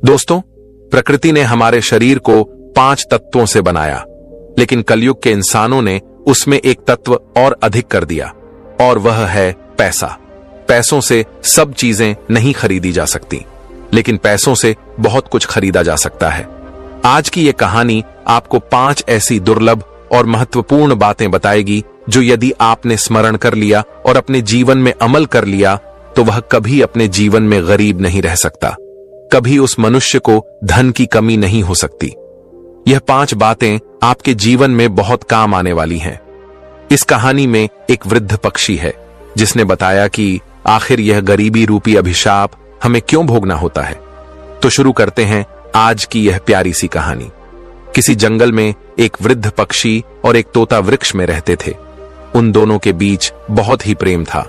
दोस्तों, प्रकृति ने हमारे शरीर को 5 तत्वों से बनाया, लेकिन कलयुग के इंसानों ने उसमें एक तत्व और अधिक कर दिया, और वह है पैसा। पैसों से सब चीजें नहीं खरीदी जा सकती, लेकिन पैसों से बहुत कुछ खरीदा जा सकता है। आज की यह कहानी आपको 5 ऐसी दुर्लभ और महत्वपूर्ण बातें बताएगी जो यदि आपने स्मरण कर लिया और अपने जीवन में अमल कर लिया तो वह कभी अपने जीवन में गरीब नहीं रह सकता, कभी उस मनुष्य को धन की कमी नहीं हो सकती। यह 5 बातें आपके जीवन में बहुत काम आने वाली हैं। इस कहानी में एक वृद्ध पक्षी है जिसने बताया कि आखिर यह गरीबी रूपी अभिशाप हमें क्यों भोगना होता है। तो शुरू करते हैं आज की यह प्यारी सी कहानी। किसी जंगल में एक वृद्ध पक्षी और एक तोता वृक्ष में रहते थे। उन दोनों के बीच बहुत ही प्रेम था।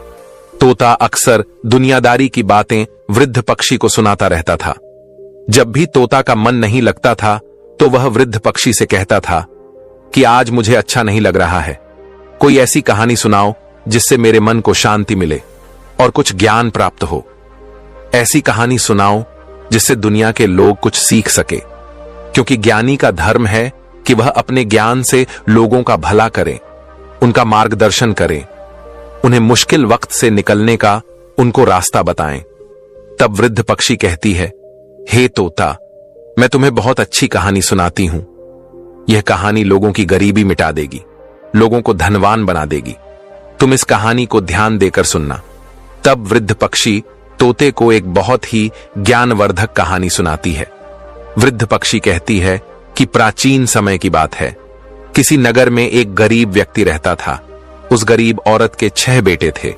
तोता अक्सर दुनियादारी की बातें वृद्ध पक्षी को सुनाता रहता था। जब भी तोता का मन नहीं लगता था तो वह वृद्ध पक्षी से कहता था कि आज मुझे अच्छा नहीं लग रहा है, कोई ऐसी कहानी सुनाओ जिससे मेरे मन को शांति मिले और कुछ ज्ञान प्राप्त हो। ऐसी कहानी सुनाओ जिससे दुनिया के लोग कुछ सीख सके, क्योंकि ज्ञानी का धर्म है कि वह अपने ज्ञान से लोगों का भला करे, उनका मार्गदर्शन करें, उन्हें मुश्किल वक्त से निकलने का उनको रास्ता बताएं। तब वृद्ध पक्षी कहती है, हे तोता, मैं तुम्हें बहुत अच्छी कहानी सुनाती हूं। यह कहानी लोगों की गरीबी मिटा देगी, लोगों को धनवान बना देगी। तुम इस कहानी को ध्यान देकर सुनना। तब वृद्ध पक्षी तोते को एक बहुत ही ज्ञानवर्धक कहानी सुनाती है। वृद्ध पक्षी कहती है कि प्राचीन समय की बात है। किसी नगर में एक गरीब व्यक्ति रहता था। उस गरीब औरत के 6 बेटे थे।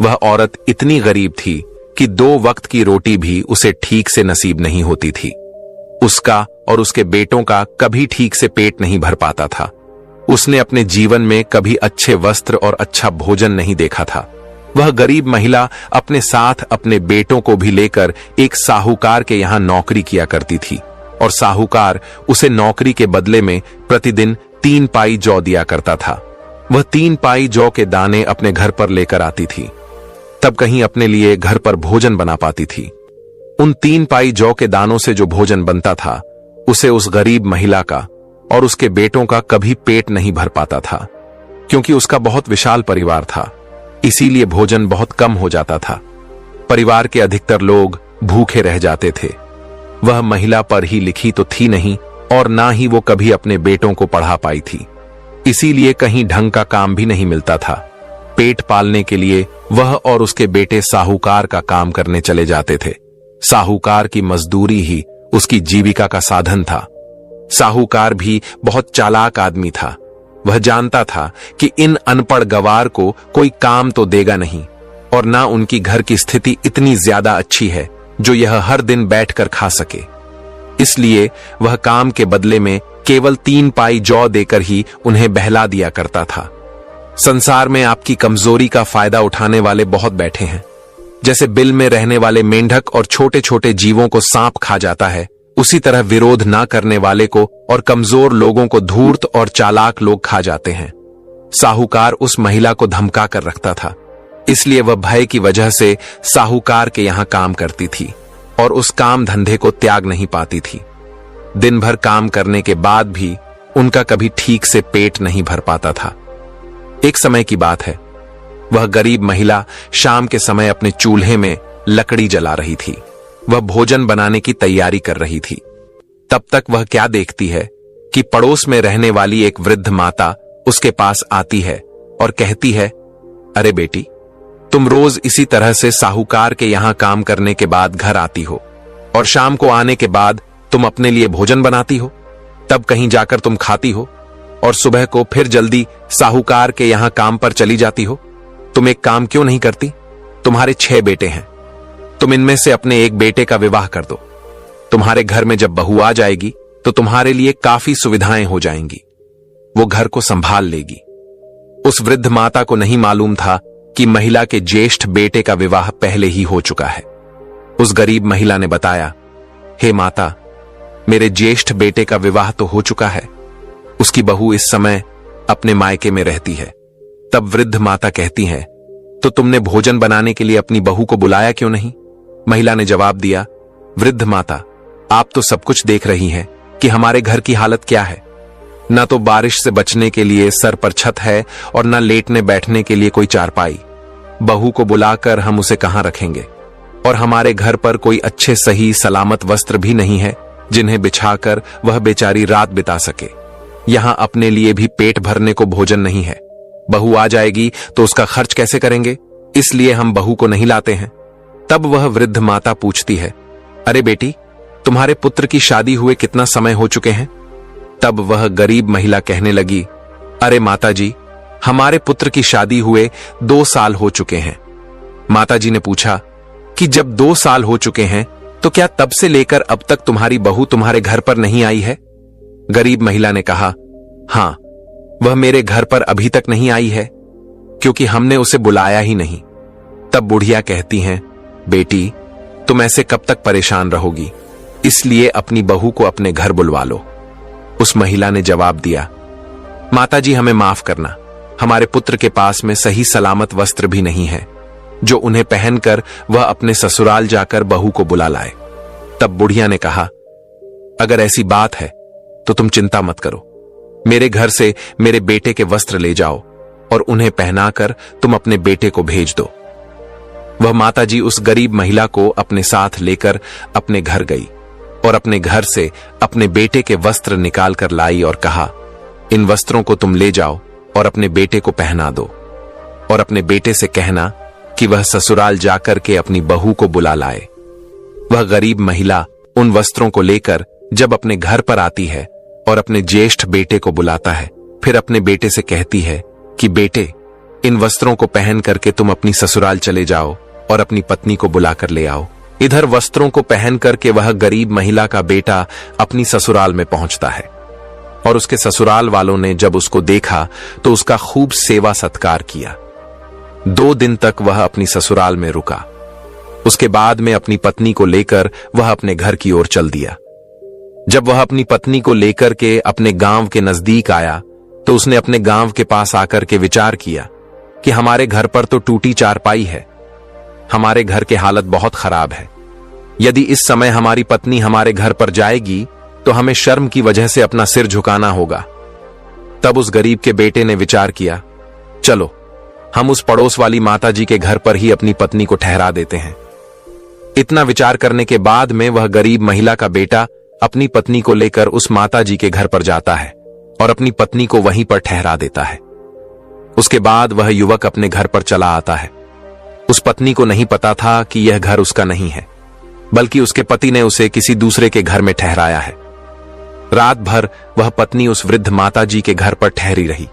वह औरत इतनी गरीब थी कि 2 वक्त की रोटी भी उसे ठीक से नसीब नहीं होती थी। उसका और उसके बेटों का कभी ठीक से पेट नहीं भर पाता था। उसने अपने जीवन में कभी अच्छे वस्त्र और अच्छा भोजन नहीं देखा था। वह गरीब महिला अपने साथ अपने बेटों को भी लेकर एक साहूकार के यहां नौकरी किया करती थी, और साहूकार उसे नौकरी के बदले में प्रतिदिन 3 पाई जौ दिया करता था। वह 3 पाई जौ के दाने अपने घर पर लेकर आती थी, तब कहीं अपने लिए घर पर भोजन बना पाती थी। उन 3 पाई जौ के दानों से जो भोजन बनता था उसे उस गरीब महिला का और उसके बेटों का कभी पेट नहीं भर पाता था, क्योंकि उसका बहुत विशाल परिवार था, इसीलिए भोजन बहुत कम हो जाता था। परिवार के अधिकतर लोग भूखे रह जाते थे। वह महिला पर ही लिखी तो थी नहीं, और ना ही वो कभी अपने बेटों को पढ़ा पाई थी, इसीलिए कहीं ढंग का काम भी नहीं मिलता था। पेट पालने के लिए वह और उसके बेटे साहूकार का काम करने चले जाते थे। साहूकार की मजदूरी ही उसकी जीविका का साधन था। साहूकार भी बहुत चालाक आदमी था। वह जानता था कि इन अनपढ़ गवार को कोई काम तो देगा नहीं, और ना उनकी घर की स्थिति इतनी ज्यादा अच्छी है जो यह हर दिन बैठकर खा सके। इसलिए वह काम के बदले में केवल 3 पाई जौ देकर ही उन्हें बहला दिया करता था। संसार में आपकी कमजोरी का फायदा उठाने वाले बहुत बैठे हैं। जैसे बिल में रहने वाले मेंढक और छोटे छोटे जीवों को सांप खा जाता है, उसी तरह विरोध ना करने वाले को और कमजोर लोगों को धूर्त और चालाक लोग खा जाते हैं। साहूकार उस महिला को धमका कर रखता था, इसलिए वह भय की वजह से साहूकार के यहां काम करती थी और उस काम धंधे को त्याग नहीं पाती थी। दिन भर काम करने के बाद भी उनका कभी ठीक से पेट नहीं भर पाता था। एक समय की बात है, वह गरीब महिला शाम के समय अपने चूल्हे में लकड़ी जला रही थी। वह भोजन बनाने की तैयारी कर रही थी। तब तक वह क्या देखती है कि पड़ोस में रहने वाली एक वृद्ध माता उसके पास आती है और कहती है, अरे बेटी, तुम रोज इसी तरह से साहूकार के यहां काम करने के बाद घर आती हो, और शाम को आने के बाद तुम अपने लिए भोजन बनाती हो, तब कहीं जाकर तुम खाती हो, और सुबह को फिर जल्दी साहूकार के यहां काम पर चली जाती हो। तुम एक काम क्यों नहीं करती? तुम्हारे 6 बेटे हैं, तुम इनमें से अपने एक बेटे का विवाह कर दो। तुम्हारे घर में जब बहू आ जाएगी तो तुम्हारे लिए काफी सुविधाएं हो जाएंगी, वो घर को संभाल लेगी। उस वृद्ध माता को नहीं मालूम था कि महिला के ज्येष्ठ बेटे का विवाह पहले ही हो चुका है। उस गरीब महिला ने बताया, हे माता, मेरे ज्येष्ठ बेटे का विवाह तो हो चुका है, उसकी बहू इस समय अपने मायके में रहती है। तब वृद्ध माता कहती है, तो तुमने भोजन बनाने के लिए अपनी बहू को बुलाया क्यों नहीं? महिला ने जवाब दिया, वृद्ध माता, आप तो सब कुछ देख रही हैं कि हमारे घर की हालत क्या है। न तो बारिश से बचने के लिए सर पर छत है और न लेटने बैठने के लिए कोई चारपाई। बहू को बुलाकर हम उसे कहां रखेंगे? और हमारे घर पर कोई अच्छे सही सलामत वस्त्र भी नहीं है जिन्हें बिछाकर वह बेचारी रात बिता सके। यहां अपने लिए भी पेट भरने को भोजन नहीं है। बहू आ जाएगी तो उसका खर्च कैसे करेंगे? इसलिए हम बहू को नहीं लाते हैं। तब वह वृद्ध माता पूछती है, अरे बेटी, तुम्हारे पुत्र की शादी हुए कितना समय हो चुके हैं? तब वह गरीब महिला कहने लगी, अरे माता जी, हमारे पुत्र की शादी हुए 2 साल हो चुके हैं। माता जी ने पूछा कि जब 2 साल हो चुके हैं तो क्या तब से लेकर अब तक तुम्हारी बहू तुम्हारे घर पर नहीं आई है? गरीब महिला ने कहा, हां, वह मेरे घर पर अभी तक नहीं आई है क्योंकि हमने उसे बुलाया ही नहीं। तब बुढ़िया कहती हैं, बेटी, तुम ऐसे कब तक परेशान रहोगी, इसलिए अपनी बहू को अपने घर बुलवा लो। उस महिला ने जवाब दिया, माताजी, हमें माफ करना, हमारे पुत्र के पास में सही सलामत वस्त्र भी नहीं है जो उन्हें पहनकर वह अपने ससुराल जाकर बहू को बुला लाए। तब बुढ़िया ने कहा, अगर ऐसी बात है तो तुम चिंता मत करो, मेरे घर से मेरे बेटे के वस्त्र ले जाओ और उन्हें पहनाकर तुम अपने बेटे को भेज दो। वह माताजी उस गरीब महिला को अपने साथ लेकर अपने घर गई और अपने घर से अपने बेटे के वस्त्र निकाल कर लाई और कहा, इन वस्त्रों को तुम ले जाओ और अपने बेटे को पहना दो और अपने बेटे से कहना कि वह ससुराल जाकर के अपनी बहू को बुला लाए। वह गरीब महिला उन वस्त्रों को लेकर जब अपने घर पर आती है और अपने ज्येष्ठ बेटे को बुलाता है, फिर अपने बेटे से कहती है कि बेटे, इन वस्त्रों को पहन करके तुम अपनी ससुराल चले जाओ और अपनी पत्नी को बुलाकर ले आओ। इधर वस्त्रों को पहन करके वह गरीब महिला का बेटा अपनी ससुराल में पहुंचता है और उसके ससुराल वालों ने जब उसको देखा तो उसका खूब सेवा सत्कार किया। 2 दिन तक वह अपनी ससुराल में रुका। उसके बाद में अपनी पत्नी को लेकर वह अपने घर की ओर चल दिया। जब वह अपनी पत्नी को लेकर के अपने गांव के नजदीक आया तो उसने अपने गांव के पास आकर के विचार किया कि हमारे घर पर तो टूटी चारपाई है, हमारे घर की हालत बहुत खराब है। यदि इस समय हमारी पत्नी हमारे घर पर जाएगी तो हमें शर्म की वजह से अपना सिर झुकाना होगा। तब उस गरीब के बेटे ने विचार किया, चलो हम उस पड़ोस वाली माताजी के घर पर ही अपनी पत्नी को ठहरा देते हैं। इतना विचार करने के बाद में वह गरीब महिला का बेटा अपनी पत्नी को लेकर उस माताजी के घर पर जाता है और अपनी पत्नी को वहीं पर ठहरा देता है। उसके बाद वह युवक अपने घर पर चला आता है। उस पत्नी को नहीं पता था कि यह घर उसका नहीं है, बल्कि उसके पति ने उसे किसी दूसरे के घर में ठहराया है। रात भर वह पत्नी उस वृद्ध माताजी के घर पर ठहरी रही।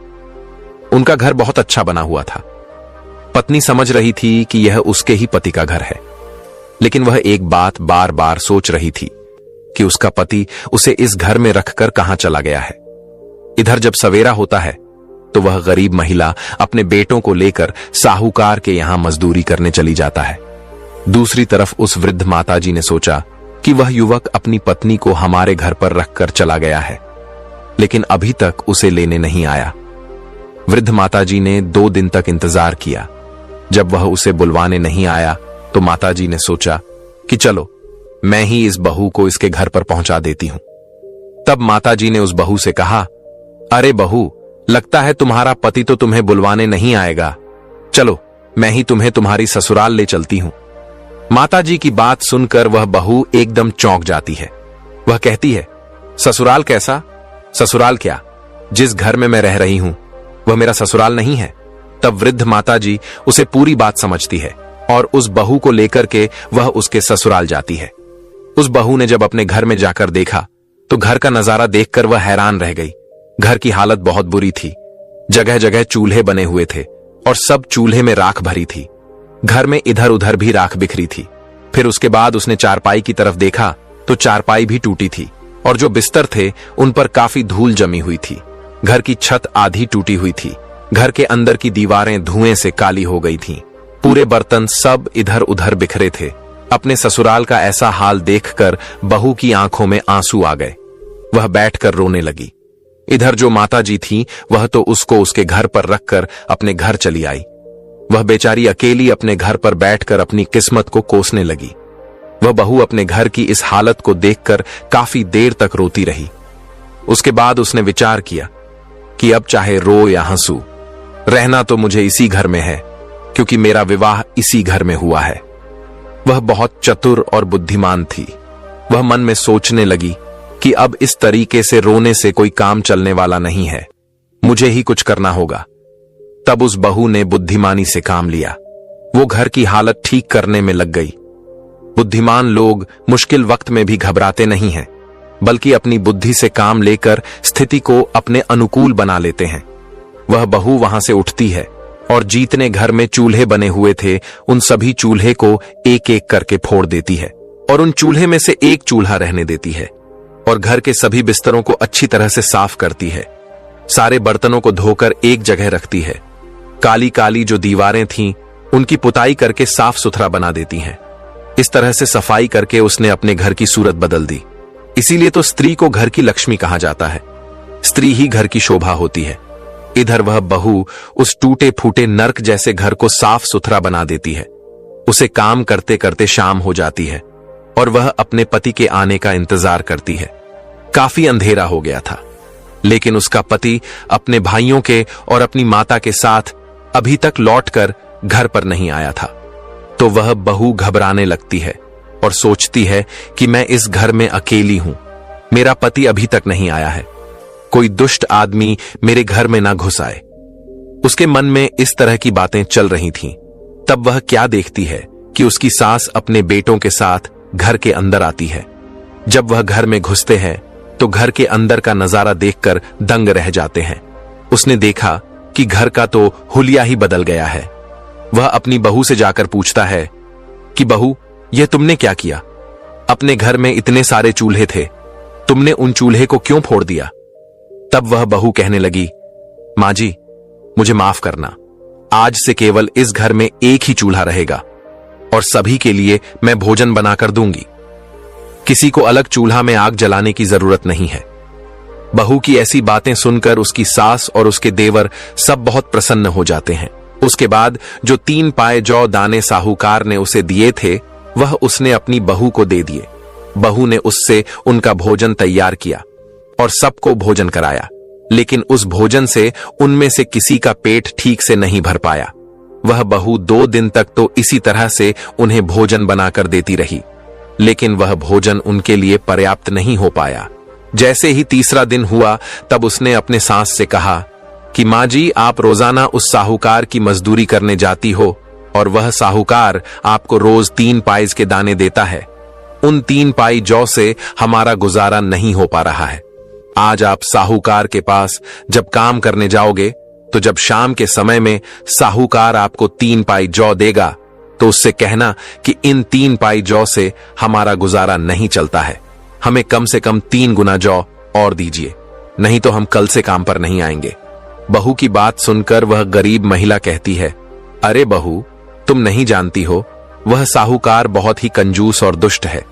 उनका घर बहुत अच्छा बना हुआ था। पत्नी समझ रही थी कि यह उसके ही पति का घर है, लेकिन वह एक बात बार बार सोच रही थी कि उसका पति उसे इस घर में रखकर कहां चला गया है। इधर जब सवेरा होता है तो वह गरीब महिला अपने बेटों को लेकर साहूकार के यहां मजदूरी करने चली जाता है। दूसरी तरफ उस वृद्ध माताजी ने सोचा कि वह युवक अपनी पत्नी को हमारे घर पर रखकर चला गया है, लेकिन अभी तक उसे लेने नहीं आया। वृद्ध माताजी ने 2 दिन तक इंतजार किया। जब वह उसे बुलवाने नहीं आया तो माताजी ने सोचा कि चलो मैं ही इस बहू को इसके घर पर पहुंचा देती हूं। तब माताजी ने उस बहू से कहा, अरे बहू, लगता है तुम्हारा पति तो तुम्हें बुलवाने नहीं आएगा, चलो मैं ही तुम्हें तुम्हारी ससुराल ले चलती हूं। माताजी की बात सुनकर वह बहू एकदम चौंक जाती है। वह कहती है, ससुराल कैसा? ससुराल क्या? जिस घर में मैं रह रही हूं वह मेरा ससुराल नहीं है। तब वृद्ध माताजी उसे पूरी बात समझती है और उस बहू को लेकर के वह उसके ससुराल जाती है। उस बहू ने जब अपने घर में जाकर देखा तो घर का नजारा देखकर वह हैरान रह गई। घर की हालत बहुत बुरी थी। जगह जगह चूल्हे बने हुए थे और सब चूल्हे में राख भरी थी। घर में इधर उधर भी राख बिखरी थी। फिर उसके बाद उसने चारपाई की तरफ देखा तो चारपाई भी टूटी थी और जो बिस्तर थे उन पर काफी धूल जमी हुई थी। घर की छत आधी टूटी हुई थी। घर के अंदर की दीवारें धुएं से काली हो गई थीं। पूरे बर्तन सब इधर उधर बिखरे थे। अपने ससुराल का ऐसा हाल देखकर बहू की आंखों में आंसू आ गए। वह बैठकर रोने लगी। इधर जो माताजी थी वह तो उसको उसके घर पर रखकर अपने घर चली आई। वह बेचारी अकेली अपने घर पर बैठकर अपनी किस्मत को कोसने लगी। वह बहू अपने घर की इस हालत को देखकर काफी देर तक रोती रही। उसके बाद उसने विचार किया कि अब चाहे रो या हंसू, रहना तो मुझे इसी घर में है, क्योंकि मेरा विवाह इसी घर में हुआ है। वह बहुत चतुर और बुद्धिमान थी। वह मन में सोचने लगी कि अब इस तरीके से रोने से कोई काम चलने वाला नहीं है, मुझे ही कुछ करना होगा। तब उस बहू ने बुद्धिमानी से काम लिया। वो घर की हालत ठीक करने में लग गई। बुद्धिमान लोग मुश्किल वक्त में भी घबराते नहीं हैं, बल्कि अपनी बुद्धि से काम लेकर स्थिति को अपने अनुकूल बना लेते हैं। वह बहू वहां से उठती है और जितने घर में चूल्हे बने हुए थे उन सभी चूल्हे को एक एक करके फोड़ देती है और उन चूल्हे में से एक चूल्हा रहने देती है और घर के सभी बिस्तरों को अच्छी तरह से साफ करती है। सारे बर्तनों को धोकर एक जगह रखती है। काली काली जो दीवारें थीं उनकी पुताई करके साफ सुथरा बना देती हैं। इस तरह से सफाई करके उसने अपने घर की सूरत बदल दी। इसीलिए तो स्त्री को घर की लक्ष्मी कहा जाता है। स्त्री ही घर की शोभा होती है। इधर वह बहू उस टूटे फूटे नर्क जैसे घर को साफ सुथरा बना देती है। उसे काम करते करते शाम हो जाती है और वह अपने पति के आने का इंतजार करती है। काफी अंधेरा हो गया था, लेकिन उसका पति अपने भाइयों के और अपनी माता के साथ अभी तक लौटकर घर पर नहीं आया था। तो वह बहू घबराने लगती है और सोचती है कि मैं इस घर में अकेली हूं, मेरा पति अभी तक नहीं आया है, कोई दुष्ट आदमी मेरे घर में ना घुस आए। उसके मन में इस तरह की बातें चल रही थीं। तब वह क्या देखती है कि उसकी सास अपने बेटों के साथ घर के अंदर आती है। जब वह घर में घुसते हैं तो घर के अंदर का नजारा देखकर दंग रह जाते हैं। उसने देखा कि घर का तो हुलिया ही बदल गया है। वह अपनी बहू से जाकर पूछता है कि बहू, यह तुमने क्या किया? अपने घर में इतने सारे चूल्हे थे, तुमने उन चूल्हे को क्यों फोड़ दिया? तब वह बहू कहने लगी, मां जी, मुझे माफ करना, आज से केवल इस घर में एक ही चूल्हा रहेगा और सभी के लिए मैं भोजन बनाकर दूंगी। किसी को अलग चूल्हा में आग जलाने की जरूरत नहीं है। बहू की ऐसी बातें सुनकर उसकी सास और उसके देवर सब बहुत प्रसन्न हो जाते हैं। उसके बाद जो 3 पाए जौ दाने साहूकार ने उसे दिए थे वह उसने अपनी बहू को दे दिए। बहू ने उससे उनका भोजन तैयार किया और सबको भोजन कराया, लेकिन उस भोजन से उनमें से किसी का पेट ठीक से नहीं भर पाया। वह बहू 2 दिन तक तो इसी तरह से उन्हें भोजन बनाकर देती रही, लेकिन वह भोजन उनके लिए पर्याप्त नहीं हो पाया। जैसे ही तीसरा दिन हुआ तब उसने अपने सास से कहा कि मां जी, आप रोजाना उस साहूकार की मजदूरी करने जाती हो और वह साहूकार आपको रोज 3 पाइज के दाने देता है। उन 3 पाई जौ से हमारा गुजारा नहीं हो पा रहा है। आज आप साहूकार के पास जब काम करने जाओगे तो जब शाम के समय में साहूकार आपको 3 पाई जौ देगा तो उससे कहना कि इन 3 पाई जौ से हमारा गुजारा नहीं चलता है, हमें कम से कम 3 गुना जौ और दीजिए, नहीं तो हम कल से काम पर नहीं आएंगे। बहू की बात सुनकर वह गरीब महिला कहती है, अरे बहू, तुम नहीं जानती हो, वह साहूकार बहुत ही कंजूस और दुष्ट है।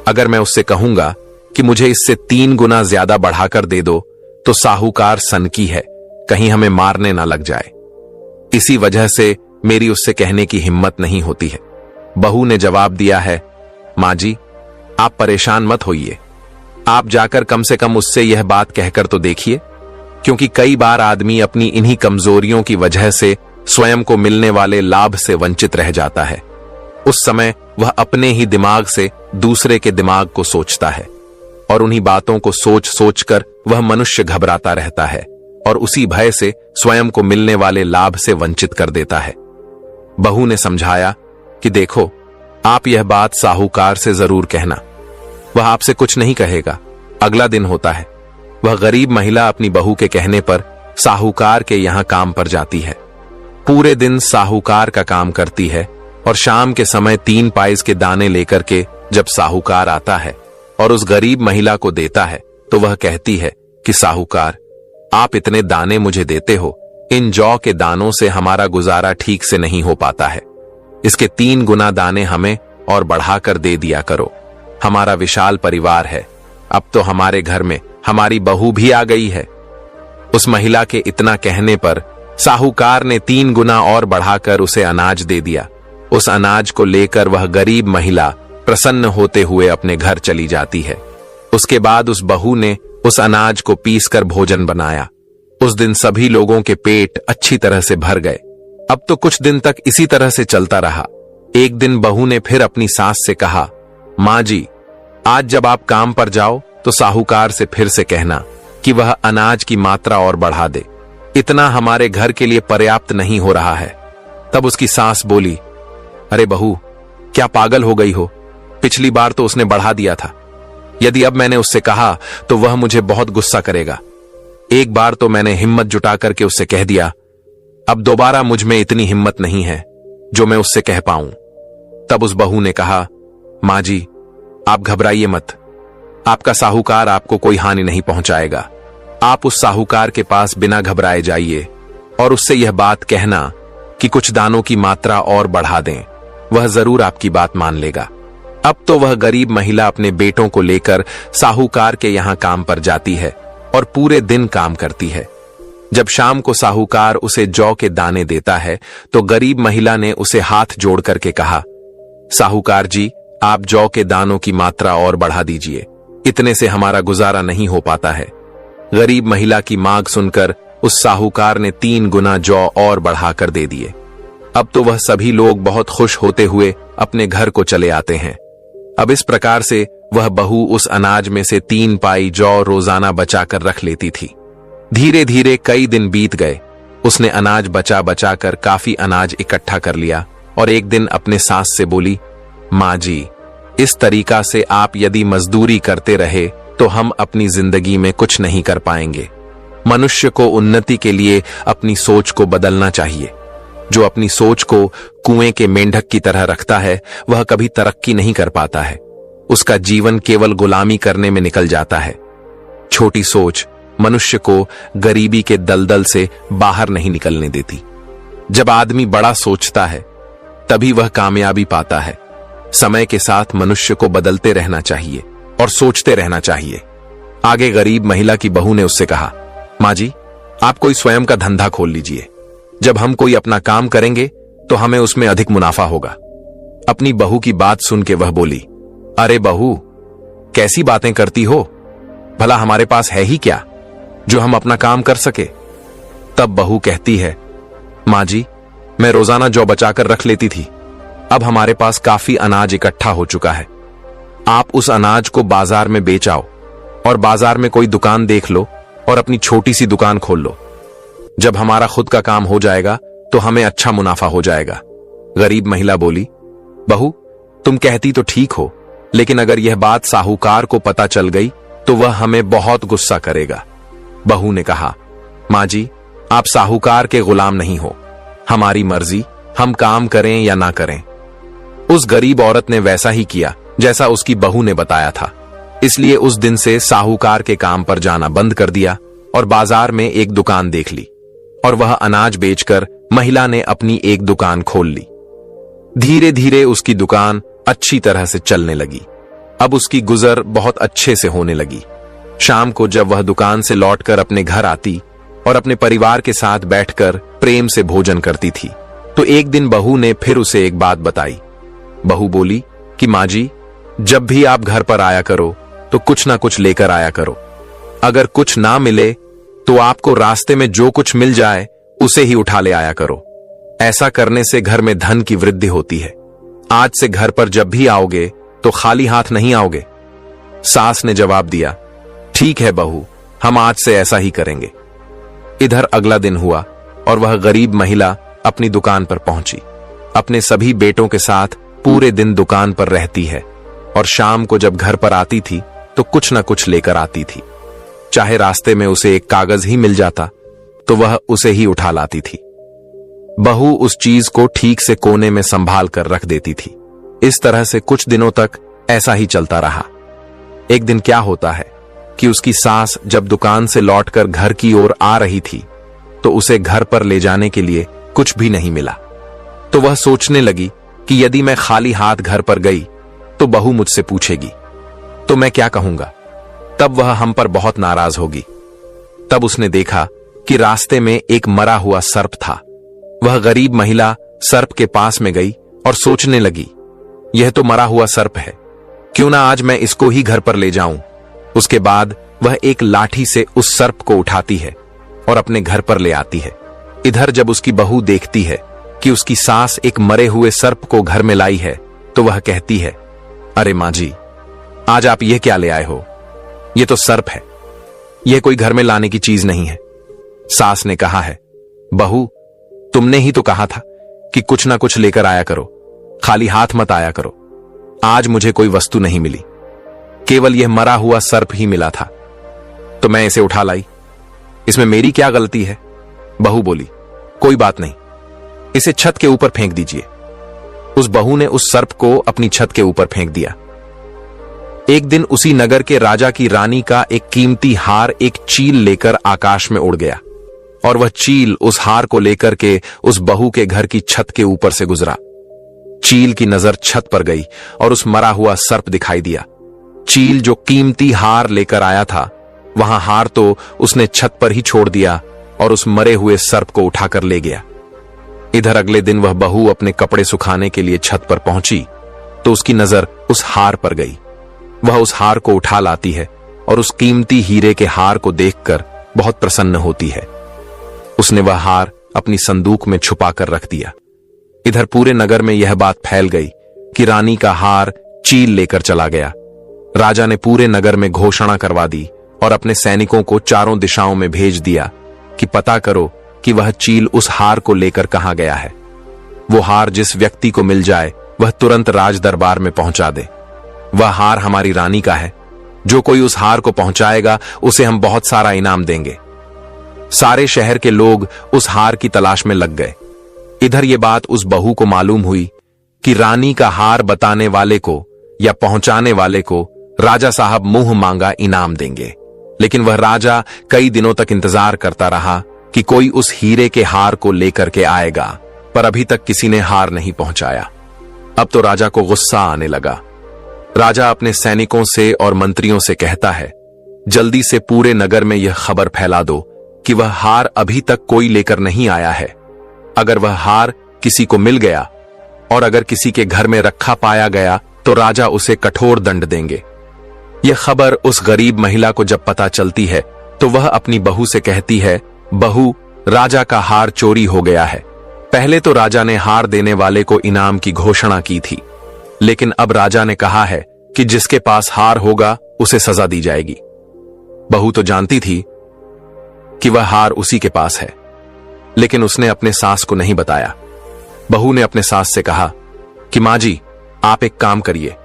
अगर मैं उससे कहूंगा कि मुझे इससे 3 गुना ज्यादा बढ़ाकर दे दो तो साहूकार सनकी है, कहीं हमें मारने ना लग जाए। इसी वजह से मेरी उससे कहने की हिम्मत नहीं होती है। बहू ने जवाब दिया है, मां जी, आप परेशान मत होइए, आप जाकर कम से कम उससे यह बात कहकर तो देखिए, क्योंकि कई बार आदमी अपनी इन्हीं कमजोरियों की वजह से स्वयं को मिलने वाले लाभ से वंचित रह जाता है। उस समय वह अपने ही दिमाग से दूसरे के दिमाग को सोचता है और उन्हीं बातों को सोच सोचकर वह मनुष्य घबराता रहता है और उसी भय से स्वयं को मिलने वाले लाभ से वंचित कर देता है। बहू ने समझाया कि देखो, आप यह बात साहूकार से जरूर कहना, वह आपसे कुछ नहीं कहेगा। अगला दिन होता है। वह गरीब महिला अपनी बहू के कहने पर साहूकार के यहां काम पर जाती है। पूरे दिन साहूकार का काम करती है और शाम के समय 3 पाइज के दाने लेकर के जब साहूकार आता है और उस गरीब महिला को देता है तो वह कहती है कि साहूकार, आप इतने दाने मुझे देते हो, इन जौ के दानों से हमारा गुजारा ठीक से नहीं हो पाता है, इसके 3 गुना दाने हमें और बढ़ाकर दे दिया करो। हमारा विशाल परिवार है, अब तो हमारे घर में हमारी बहू भी आ गई है। उस महिला के इतना कहने पर साहूकार ने 3 गुना और बढ़ाकर उसे अनाज दे दिया। उस अनाज को लेकर वह गरीब महिला प्रसन्न होते हुए अपने घर चली जाती है। उसके बाद उस बहू ने उस अनाज को पीसकर भोजन बनाया। उस दिन सभी लोगों के पेट अच्छी तरह से भर गए। अब तो कुछ दिन तक इसी तरह से चलता रहा। एक दिन बहू ने फिर अपनी सास से कहा, माँ जी, आज जब आप काम पर जाओ तो साहूकार से फिर से कहना कि वह अनाज की मात्रा और बढ़ा दे। इतना हमारे घर के लिए पर्याप्त नहीं हो रहा है। तब उसकी सास बोली, अरे बहू, क्या पागल हो गई हो? पिछली बार तो उसने बढ़ा दिया था। यदि अब मैंने उससे कहा तो वह मुझे बहुत गुस्सा करेगा। एक बार तो मैंने हिम्मत जुटा करके उससे कह दिया, अब दोबारा मुझ में इतनी हिम्मत नहीं है जो मैं उससे कह पाऊं। तब उस बहू ने कहा, माँ जी, आप घबराइए मत। आपका साहूकार आपको कोई हानि नहीं पहुंचाएगा। आप उस साहूकार के पास बिना घबराए जाइए और उससे यह बात कहना कि कुछ दानों की मात्रा और बढ़ा दें। वह जरूर आपकी बात मान लेगा। अब तो वह गरीब महिला अपने बेटों को लेकर साहूकार के यहां काम पर जाती है और पूरे दिन काम करती है। जब शाम को साहूकार उसे जौ के दाने देता है तो गरीब महिला ने उसे हाथ जोड़ करके कहा, साहूकार जी, आप जौ के दानों की मात्रा और बढ़ा दीजिए। इतने से हमारा गुजारा नहीं हो पाता है। गरीब महिला की मांग सुनकर उस साहूकार ने 3 गुना जौ और बढ़ाकर दे दिए। अब तो वह सभी लोग बहुत खुश होते हुए अपने घर को चले आते हैं। अब इस प्रकार से वह बहू उस अनाज में से 3 पाई जौ रोजाना बचाकर रख लेती थी। धीरे धीरे कई दिन बीत गए। उसने अनाज बचा बचा कर काफी अनाज इकट्ठा कर लिया और एक दिन अपने सास से बोली, माँ जी, इस तरीका से आप यदि मजदूरी करते रहे तो हम अपनी जिंदगी में कुछ नहीं कर पाएंगे। मनुष्य को उन्नति के लिए अपनी सोच को बदलना चाहिए। जो अपनी सोच को कुएं के मेंढक की तरह रखता है वह कभी तरक्की नहीं कर पाता है। उसका जीवन केवल गुलामी करने में निकल जाता है। छोटी सोच मनुष्य को गरीबी के दलदल से बाहर नहीं निकलने देती। जब आदमी बड़ा सोचता है तभी वह कामयाबी पाता है। समय के साथ मनुष्य को बदलते रहना चाहिए और सोचते रहना चाहिए। आगे गरीब महिला की बहू ने उससे कहा, माँ जी, आप कोई स्वयं का धंधा खोल लीजिए। जब हम कोई अपना काम करेंगे तो हमें उसमें अधिक मुनाफा होगा। अपनी बहू की बात सुन के वह बोली, अरे बहू, कैसी बातें करती हो? भला हमारे पास है ही क्या जो हम अपना काम कर सके? तब बहू कहती है, माँ जी, मैं रोजाना जौ बचाकर रख लेती थी। अब हमारे पास काफी अनाज इकट्ठा हो चुका है। आप उस अनाज को बाजार में बेच आओ और बाजार में कोई दुकान देख लो और अपनी छोटी सी दुकान खोल लो। जब हमारा खुद का काम हो जाएगा तो हमें अच्छा मुनाफा हो जाएगा। गरीब महिला बोली, बहू, तुम कहती तो ठीक हो, लेकिन अगर यह बात साहूकार को पता चल गई तो वह हमें बहुत गुस्सा करेगा। बहू ने कहा, माँ जी, आप साहूकार के गुलाम नहीं हो। हमारी मर्जी, हम काम करें या ना करें। उस गरीब औरत ने वैसा ही किया जैसा उसकी बहू ने बताया था। इसलिए उस दिन से साहूकार के काम पर जाना बंद कर दिया और बाजार में एक दुकान देख ली और वह अनाज बेचकर महिला ने अपनी एक दुकान खोल ली। धीरे धीरे उसकी दुकान अच्छी तरह से चलने लगी। अब उसकी गुजर बहुत अच्छे से होने लगी। शाम को जब वह दुकान से लौटकर अपने घर आती और अपने परिवार के साथ बैठकर प्रेम से भोजन करती थी तो एक दिन बहू ने फिर उसे एक बात बताई। बहू बोली कि माँ जी, जब भी आप घर पर आया करो तो कुछ ना कुछ लेकर आया करो। अगर कुछ ना मिले तो आपको रास्ते में जो कुछ मिल जाए उसे ही उठा ले आया करो। ऐसा करने से घर में धन की वृद्धि होती है। आज से घर पर जब भी आओगे तो खाली हाथ नहीं आओगे। सास ने जवाब दिया, ठीक है बहू, हम आज से ऐसा ही करेंगे। इधर अगला दिन हुआ और वह गरीब महिला अपनी दुकान पर पहुंची। अपने सभी बेटों के साथ पूरे दिन दुकान पर रहती है और शाम को जब घर पर आती थी तो कुछ न कुछ लेकर आती थी। चाहे रास्ते में उसे एक कागज ही मिल जाता तो वह उसे ही उठा लाती थी। बहू उस चीज को ठीक से कोने में संभाल कर रख देती थी। इस तरह से कुछ दिनों तक ऐसा ही चलता रहा। एक दिन क्या होता है कि उसकी सास जब दुकान से लौटकर घर की ओर आ रही थी तो उसे घर पर ले जाने के लिए कुछ भी नहीं मिला। तो वह सोचने लगी कि यदि मैं खाली हाथ घर पर गई तो बहू मुझसे पूछेगी तो मैं क्या कहूंगा। तब वह हम पर बहुत नाराज होगी। तब उसने देखा कि रास्ते में एक मरा हुआ सर्प था। वह गरीब महिला सर्प के पास में गई और सोचने लगी यह तो मरा हुआ सर्प है, क्यों ना आज मैं इसको ही घर पर ले जाऊं। उसके बाद वह एक लाठी से उस सर्प को उठाती है और अपने घर पर ले आती है। इधर जब उसकी बहू देखती है कि उसकी सास एक मरे हुए सर्प को घर में लाई है, तो वह कहती है, अरे माँ जी, आज आप यह क्या ले आए हो? यह तो सर्प है, यह कोई घर में लाने की चीज नहीं है। सास ने कहा है, बहू, तुमने ही तो कहा था कि कुछ ना कुछ लेकर आया करो, खाली हाथ मत आया करो। आज मुझे कोई वस्तु नहीं मिली, केवल यह मरा हुआ सर्प ही मिला था, तो मैं इसे उठा लाई। इसमें मेरी क्या गलती है? बहू बोली, कोई बात नहीं, इसे छत के ऊपर फेंक दीजिए। उस बहू ने उस सर्प को अपनी छत के ऊपर फेंक दिया। एक दिन उसी नगर के राजा की रानी का एक कीमती हार एक चील लेकर आकाश में उड़ गया, और वह चील उस हार को लेकर के उस बहू के घर की छत के ऊपर से गुजरा। चील की नजर छत पर गई और उस मरा हुआ सर्प दिखाई दिया। चील जो कीमती हार लेकर आया था, वहां हार तो उसने छत पर ही छोड़ दिया और उस मरे हुए सर्प को उठाकर ले गया। इधर अगले दिन वह बहू अपने कपड़े सुखाने के लिए छत पर पहुंची तो उसकी नजर उस हार पर गई। वह उस हार को उठा लाती है और उस कीमती हीरे के हार को देखकर बहुत प्रसन्न होती है। उसने वह हार अपनी संदूक में छुपा कर रख दिया। इधर पूरे नगर में यह बात फैल गई कि रानी का हार चील लेकर चला गया। राजा ने पूरे नगर में घोषणा करवा दी और अपने सैनिकों को चारों दिशाओं में भेज दिया कि पता करो कि वह चील उस हार को लेकर कहां गया है। वो हार जिस व्यक्ति को मिल जाए वह तुरंत राज दरबार में पहुंचा दे। वह हार हमारी रानी का है, जो कोई उस हार को पहुंचाएगा उसे हम बहुत सारा इनाम देंगे। सारे शहर के लोग उस हार की तलाश में लग गए। इधर ये बात उस बहू को मालूम हुई कि रानी का हार बताने वाले को या पहुंचाने वाले को राजा साहब मुंह मांगा इनाम देंगे। लेकिन वह राजा कई दिनों तक इंतजार करता रहा कि कोई उस हीरे के हार को लेकर के आएगा, पर अभी तक किसी ने हार नहीं पहुंचाया। अब तो राजा को गुस्सा आने लगा। राजा अपने सैनिकों से और मंत्रियों से कहता है, जल्दी से पूरे नगर में यह खबर फैला दो कि वह हार अभी तक कोई लेकर नहीं आया है। अगर वह हार किसी को मिल गया और अगर किसी के घर में रखा पाया गया तो राजा उसे कठोर दंड देंगे। यह खबर उस गरीब महिला को जब पता चलती है तो वह अपनी बहू से कहती है, बहू, राजा का हार चोरी हो गया है। पहले तो राजा ने हार देने वाले को इनाम की घोषणा की थी, लेकिन अब राजा ने कहा है कि जिसके पास हार होगा उसे सजा दी जाएगी। बहू तो जानती थी कि वह हार उसी के पास है, लेकिन उसने अपने सास को नहीं बताया। बहू ने अपने सास से कहा कि मां जी, आप एक काम करिए,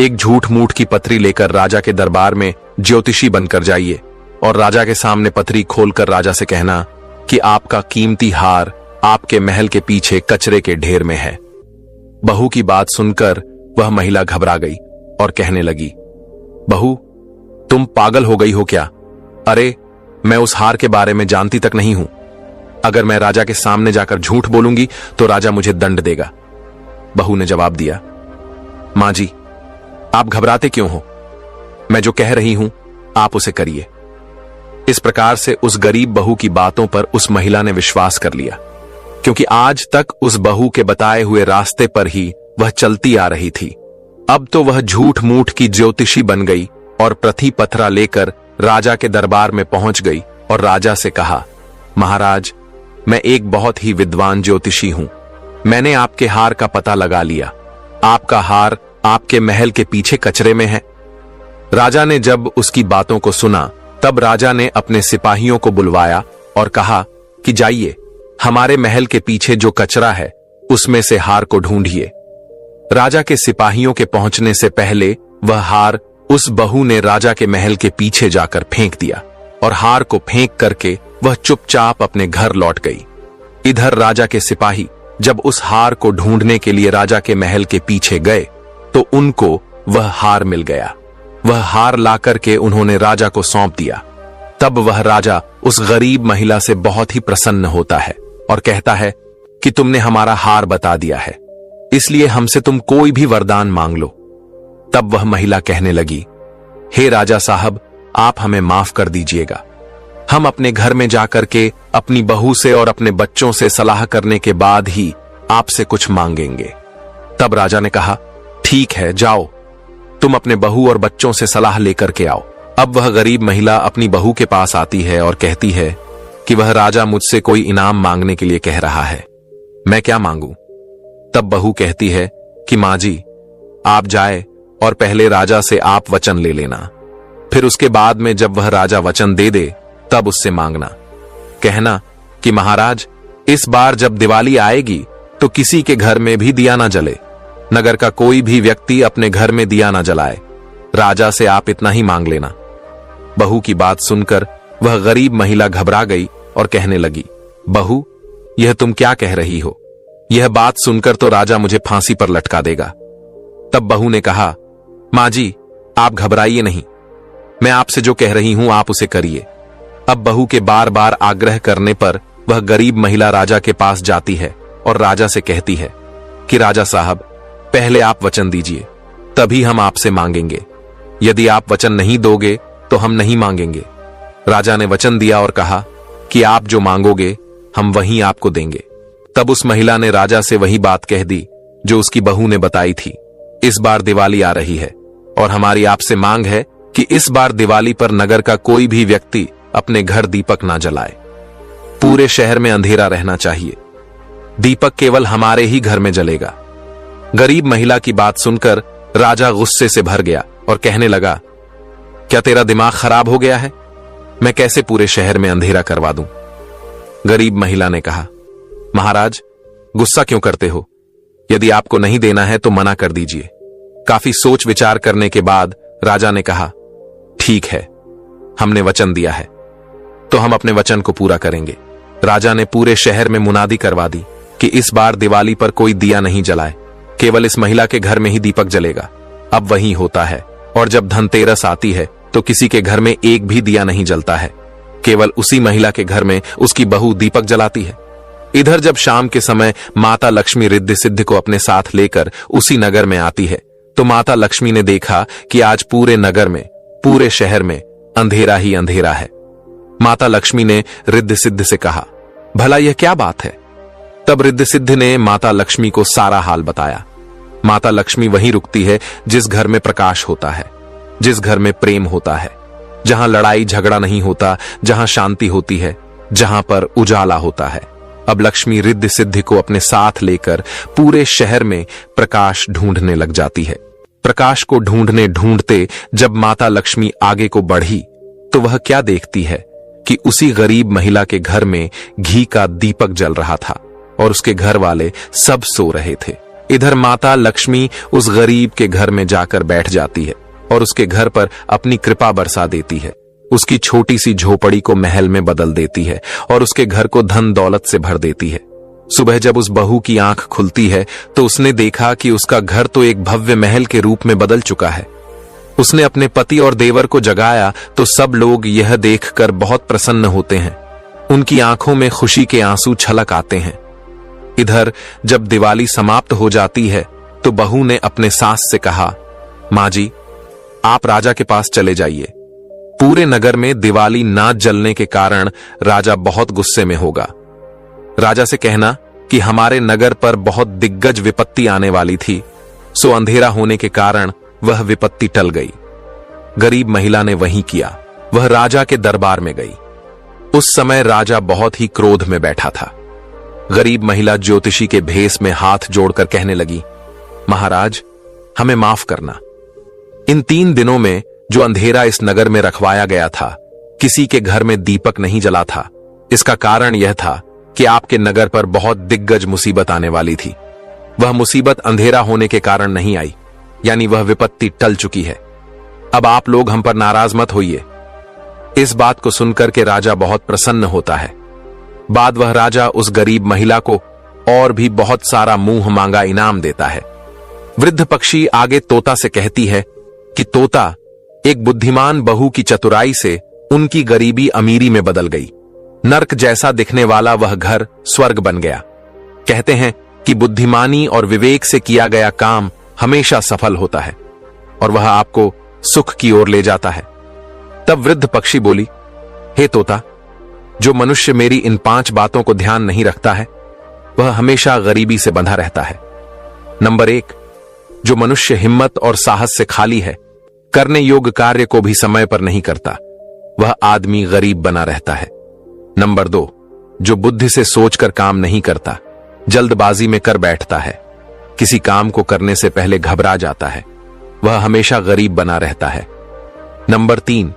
एक झूठ मूठ की पत्री लेकर राजा के दरबार में ज्योतिषी बनकर जाइए और राजा के सामने पत्री खोलकर राजा से कहना कि आपका कीमती हार आपके महल के पीछे कचरे के ढेर में है। बहू की बात सुनकर वह महिला घबरा गई और कहने लगी, बहू, तुम पागल हो गई हो क्या? अरे, मैं उस हार के बारे में जानती तक नहीं हूं। अगर मैं राजा के सामने जाकर झूठ बोलूंगी तो राजा मुझे दंड देगा। बहू ने जवाब दिया, मां जी, आप घबराते क्यों हो? मैं जो कह रही हूं आप उसे करिए। इस प्रकार से उस गरीब बहू की बातों पर उस महिला ने विश्वास कर लिया, क्योंकि आज तक उस बहू के बताए हुए रास्ते पर ही वह चलती आ रही थी। अब तो वह झूठ मूठ की ज्योतिषी बन गई और प्रथि पथरा लेकर राजा के दरबार में पहुंच गई और राजा से कहा, महाराज, मैं एक बहुत ही विद्वान ज्योतिषी हूं। मैंने आपके हार का पता लगा लिया। आपका हार आपके महल के पीछे कचरे में है। राजा ने जब उसकी बातों को सुना तब राजा ने अपने सिपाहियों को बुलवाया और कहा कि जाइए, हमारे महल के पीछे जो कचरा है उसमें से हार को ढूंढिए। राजा के सिपाहियों के पहुंचने से पहले वह हार उस बहू ने राजा के महल के पीछे जाकर फेंक दिया और हार को फेंक करके वह चुपचाप अपने घर लौट गई। इधर राजा के सिपाही जब उस हार को ढूंढने के लिए राजा के महल के पीछे गए तो उनको वह हार मिल गया। वह हार लाकर के उन्होंने राजा को सौंप दिया। तब वह राजा उस गरीब महिला से बहुत ही प्रसन्न होता है और कहता है कि तुमने हमारा हार बता दिया है, इसलिए हमसे तुम कोई भी वरदान मांग लो। तब वह महिला कहने लगी, हे राजा साहब, आप हमें माफ कर दीजिएगा। हम अपने घर में जाकर के अपनी बहू से और अपने बच्चों से सलाह करने के बाद ही आपसे कुछ मांगेंगे। तब राजा ने कहा, ठीक है, जाओ, तुम अपने बहू और बच्चों से सलाह लेकर के आओ। अब वह गरीब महिला अपनी बहू के पास आती है और कहती है कि वह राजा मुझसे कोई इनाम मांगने के लिए कह रहा है, मैं क्या मांगूं? तब बहू कहती है कि मां जी, आप जाए और पहले राजा से आप वचन ले लेना, फिर उसके बाद में जब वह राजा वचन दे दे तब उससे मांगना। कहना कि महाराज, इस बार जब दिवाली आएगी तो किसी के घर में भी दिया ना जले, नगर का कोई भी व्यक्ति अपने घर में दिया ना जलाए, राजा से आप इतना ही मांग लेना। बहू की बात सुनकर वह गरीब महिला घबरा गई और कहने लगी, बहू, यह तुम क्या कह रही हो? यह बात सुनकर तो राजा मुझे फांसी पर लटका देगा। तब बहू ने कहा, मां जी, आप घबराइए नहीं, मैं आपसे जो कह रही हूं आप उसे करिए। अब बहू के बार बार आग्रह करने पर वह गरीब महिला राजा के पास जाती है और राजा से कहती है कि राजा साहब, पहले आप वचन दीजिए, तभी हम आपसे मांगेंगे। यदि आप वचन नहीं दोगे तो हम नहीं मांगेंगे। राजा ने वचन दिया और कहा कि आप जो मांगोगे हम वही आपको देंगे। तब उस महिला ने राजा से वही बात कह दी जो उसकी बहू ने बताई थी। इस बार दिवाली आ रही है और हमारी आपसे मांग है कि इस बार दिवाली पर नगर का कोई भी व्यक्ति अपने घर दीपक ना जलाए। पूरे शहर में अंधेरा रहना चाहिए, दीपक केवल हमारे ही घर में जलेगा। गरीब महिला की बात सुनकर राजा गुस्से से भर गया और कहने लगा, क्या तेरा दिमाग खराब हो गया है? मैं कैसे पूरे शहर में अंधेरा करवा दूं? गरीब महिला ने कहा, महाराज, गुस्सा क्यों करते हो? यदि आपको नहीं देना है तो मना कर दीजिए। काफी सोच विचार करने के बाद राजा ने कहा, ठीक है, हमने वचन दिया है तो हम अपने वचन को पूरा करेंगे। राजा ने पूरे शहर में मुनादी करवा दी कि इस बार दिवाली पर कोई दिया नहीं जलाए, केवल इस महिला के घर में ही दीपक जलेगा। अब वही होता है, और जब धनतेरस आती है तो किसी के घर में एक भी दिया नहीं जलता है, केवल उसी महिला के घर में उसकी बहू दीपक जलाती है। इधर जब शाम के समय माता लक्ष्मी रिद्धि सिद्धि को अपने साथ लेकर उसी नगर में आती है तो माता लक्ष्मी ने देखा कि आज पूरे नगर में, पूरे शहर में अंधेरा ही अंधेरा है। माता लक्ष्मी ने रिद्धि सिद्धि से कहा, भला यह क्या बात है? तब रिद्धि सिद्धि ने माता लक्ष्मी को सारा हाल बताया। माता लक्ष्मी वहीं रुकती है जिस घर में प्रकाश होता है, जिस घर में प्रेम होता है, जहां लड़ाई झगड़ा नहीं होता, जहां शांति होती है, जहां पर उजाला होता है। अब लक्ष्मी रिद्धि सिद्धि को अपने साथ लेकर पूरे शहर में प्रकाश ढूंढने लग जाती है। प्रकाश को ढूंढने ढूंढते जब माता लक्ष्मी आगे को बढ़ी तो वह क्या देखती है कि उसी गरीब महिला के घर में घी का दीपक जल रहा था और उसके घर वाले सब सो रहे थे। इधर माता लक्ष्मी उस गरीब के घर में जाकर बैठ जाती है और उसके घर पर अपनी कृपा बरसा देती है। उसकी छोटी सी झोपड़ी को महल में बदल देती है और उसके घर को धन दौलत से भर देती है। सुबह जब उस बहू की आंख खुलती है तो उसने देखा कि उसका घर तो एक भव्य महल के रूप में बदल चुका है। उसने अपने पति और देवर को जगाया तो सब लोग यह देखकर बहुत प्रसन्न होते हैं। उनकी आंखों में खुशी के आंसू छलक आते हैं। इधर जब दिवाली समाप्त हो जाती है तो बहू ने अपने सास से कहा, मां जी, आप राजा के पास चले जाइए। पूरे नगर में दिवाली ना जलने के कारण राजा बहुत गुस्से में होगा। राजा से कहना कि हमारे नगर पर बहुत दिग्गज विपत्ति आने वाली थी, सो अंधेरा होने के कारण वह विपत्ति टल गई। गरीब महिला ने वही किया, वह राजा के दरबार में गई। उस समय राजा बहुत ही क्रोध में बैठा था। गरीब महिला ज्योतिषी के भेष में हाथ जोड़कर कहने लगी, महाराज, हमें माफ करना। इन 3 दिनों में जो अंधेरा इस नगर में रखवाया गया था, किसी के घर में दीपक नहीं जला था। इसका कारण यह था कि आपके नगर पर बहुत दिग्गज मुसीबत आने वाली थी। वह मुसीबत अंधेरा होने के कारण नहीं आई, यानी वह विपत्ति टल चुकी है। अब आप लोग हम पर नाराज मत होइए। इस बात को सुनकर के राजा बहुत प्रसन्न होता है। बाद वह राजा उस गरीब महिला को और भी बहुत सारा मुंह मांगा इनाम देता है। वृद्ध पक्षी आगे तोता से कहती है कि तोता, एक बुद्धिमान बहू की चतुराई से उनकी गरीबी अमीरी में बदल गई। नर्क जैसा दिखने वाला वह घर स्वर्ग बन गया। कहते हैं कि बुद्धिमानी और विवेक से किया गया काम हमेशा सफल होता है और वह आपको सुख की ओर ले जाता है। तब वृद्ध पक्षी बोली, हे तोता, जो मनुष्य मेरी इन 5 बातों को ध्यान नहीं रखता है वह हमेशा गरीबी से बंधा रहता है। नंबर 1, जो मनुष्य हिम्मत और साहस से खाली है, करने योग्य कार्य को भी समय पर नहीं करता, वह आदमी गरीब बना रहता है। नंबर 2, जो बुद्धि से सोचकर काम नहीं करता, जल्दबाजी में कर बैठता है, किसी काम को करने से पहले घबरा जाता है, वह हमेशा गरीब बना रहता है। नंबर 3,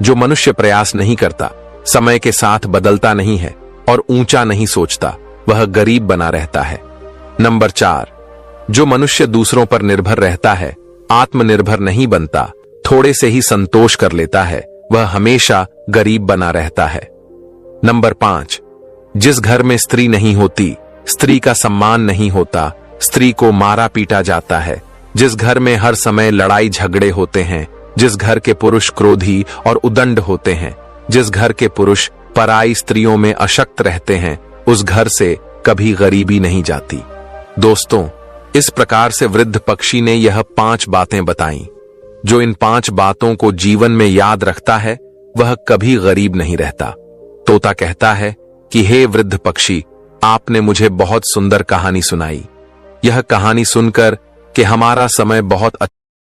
जो मनुष्य प्रयास नहीं करता, समय के साथ बदलता नहीं है और ऊंचा नहीं सोचता, वह गरीब बना रहता है। नंबर 4, जो मनुष्य दूसरों पर निर्भर रहता है, आत्मनिर्भर नहीं बनता, थोड़े से ही संतोष कर लेता है, वह हमेशा गरीब बना रहता है। नंबर 5, जिस घर में स्त्री नहीं होती, स्त्री का सम्मान नहीं होता, स्त्री को मारा पीटा जाता है। जिस घर में हर समय लड़ाई झगड़े होते हैं, जिस घर के पुरुष क्रोधी और उदंड होते हैं, जिस घर के पुरुष पराई स्त्रियों में अशक्त रहते हैं, उस घर से कभी गरीबी नहीं जाती। दोस्तों, इस प्रकार से वृद्ध पक्षी ने यह 5 बातें बताईं। जो इन 5 बातों को जीवन में याद रखता है, वह कभी गरीब नहीं रहता। तोता कहता है कि हे वृद्ध पक्षी, आपने मुझे बहुत सुंदर कहानी सुनाई। यह कहानी सुनकर कि हमारा समय बहुत अच्छा